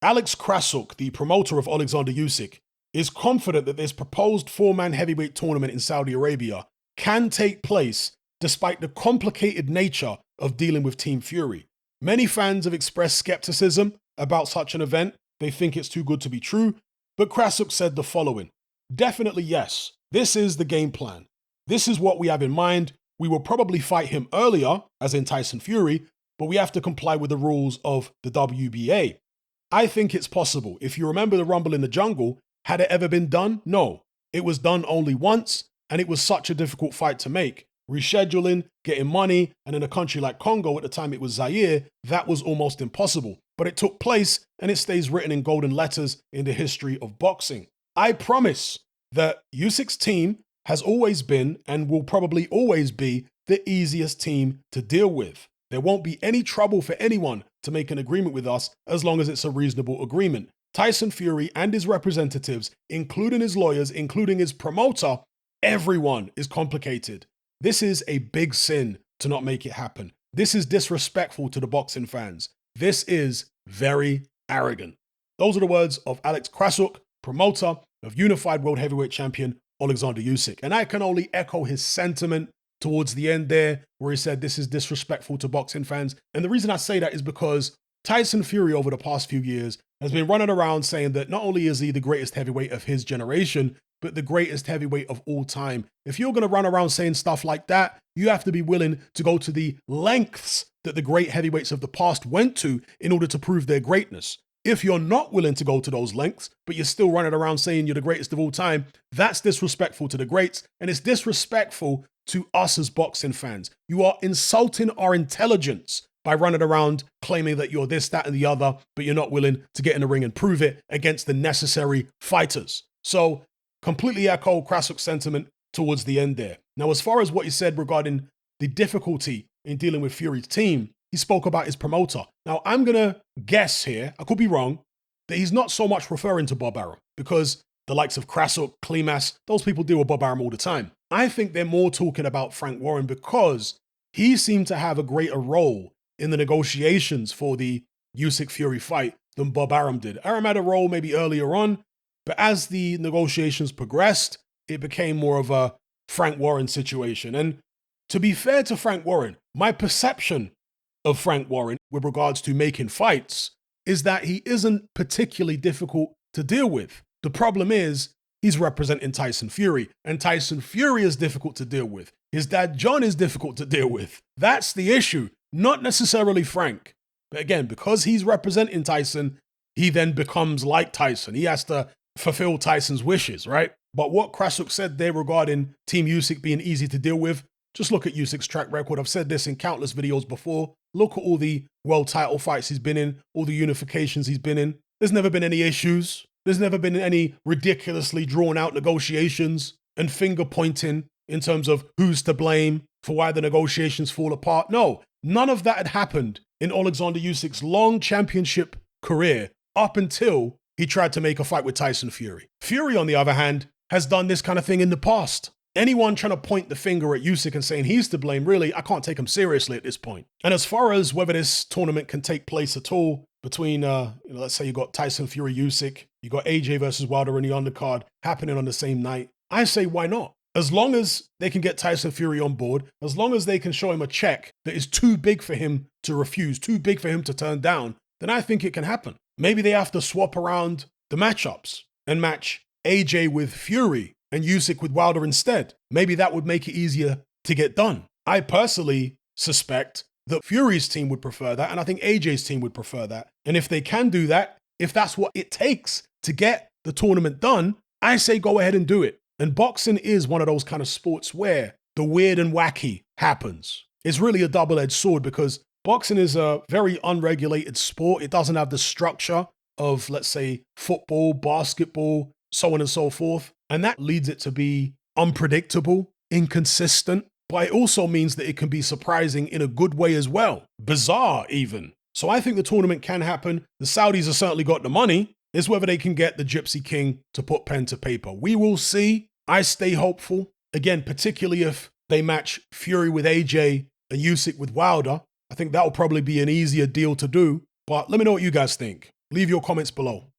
Alex Krassyuk, the promoter of Alexander Usyk, is confident that this proposed four-man heavyweight tournament in Saudi Arabia can take place despite the complicated nature of dealing with Team Fury. Many fans have expressed skepticism about such an event. They think it's too good to be true. But Krassyuk said the following: definitely yes, this is the game plan. This is what we have in mind. We will probably fight him earlier, as in Tyson Fury, but we have to comply with the rules of the WBA. I think it's possible. If you remember the Rumble in the Jungle, had it ever been done? No. It was done only once, and it was such a difficult fight to make. Rescheduling, getting money, and in a country like Congo, at the time it was Zaire, that was almost impossible. But it took place, and it stays written in golden letters in the history of boxing. I promise that Usyk's team has always been, and will probably always be, the easiest team to deal with. There won't be any trouble for anyone to make an agreement with us as long as it's a reasonable agreement. Tyson Fury and his representatives, including his lawyers, including his promoter, everyone is complicated. This is a big sin to not make it happen. This is disrespectful to the boxing fans. This is very arrogant. Those are the words of Alex Krassyuk, promoter of unified world heavyweight champion Alexander Usyk. And I can only echo his sentiment towards the end there, where he said this is disrespectful to boxing fans. And the reason I say that is because Tyson Fury over the past few years has been running around saying that not only is he the greatest heavyweight of his generation, but the greatest heavyweight of all time. If you're going to run around saying stuff like that, you have to be willing to go to the lengths that the great heavyweights of the past went to in order to prove their greatness. If you're not willing to go to those lengths, but you're still running around saying you're the greatest of all time, that's disrespectful to the greats, and it's disrespectful to us as boxing fans. You are insulting our intelligence by running around claiming that you're this, that, and the other, but you're not willing to get in the ring and prove it against the necessary fighters. So, completely echo Krassyuk's sentiment towards the end there. Now, as far as what he said regarding the difficulty in dealing with Fury's team, he spoke about his promoter. Now, I'm going to guess here, I could be wrong, that he's not so much referring to Bob Arum, because the likes of Krassyuk, Klimas, those people deal with Bob Arum all the time. I think they're more talking about Frank Warren because he seemed to have a greater role in the negotiations for the Usyk Fury fight than Bob Arum did. Arum had a role maybe earlier on, but as the negotiations progressed, it became more of a Frank Warren situation. And to be fair to Frank Warren, my perception of Frank Warren with regards to making fights is that he isn't particularly difficult to deal with. The problem is he's representing Tyson Fury, and Tyson Fury is difficult to deal with. His dad John is difficult to deal with. That's the issue, not necessarily Frank. But again, because he's representing Tyson, he then becomes like Tyson. He has to fulfill Tyson's wishes, right? But what Krassyuk said there regarding Team Usyk being easy to deal with, just look at Usyk's track record. I've said this in countless videos before. Look at all the world title fights he's been in, all the unifications he's been in. There's never been any issues. There's never been any ridiculously drawn out negotiations and finger pointing in terms of who's to blame for why the negotiations fall apart. No, none of that had happened in Alexander Usyk's long championship career up until he tried to make a fight with Tyson Fury. Fury, on the other hand, has done this kind of thing in the past. Anyone trying to point the finger at Usyk and saying he's to blame, really, I can't take him seriously at this point. And as far as whether this tournament can take place at all between, let's say you got Tyson Fury, Usyk, you got AJ versus Wilder in the undercard happening on the same night, I say why not? As long as they can get Tyson Fury on board, as long as they can show him a check that is too big for him to refuse, too big for him to turn down, then I think it can happen. Maybe they have to swap around the matchups and match AJ with Fury and Usyk with Wilder instead. Maybe that would make it easier to get done. I personally suspect that Fury's team would prefer that, and I think AJ's team would prefer that. And if they can do that, if that's what it takes to get the tournament done, I say go ahead and do it. And boxing is one of those kind of sports where the weird and wacky happens. It's really a double-edged sword because boxing is a very unregulated sport. It doesn't have the structure of, let's say, football, basketball, so on and so forth. And that leads it to be unpredictable, inconsistent, but it also means that it can be surprising in a good way as well. Bizarre, even. So I think the tournament can happen. The Saudis have certainly got the money. It's whether they can get the Gypsy King to put pen to paper. We will see. I stay hopeful. Again, particularly if they match Fury with AJ and Usyk with Wilder. I think that will probably be an easier deal to do. But let me know what you guys think. Leave your comments below.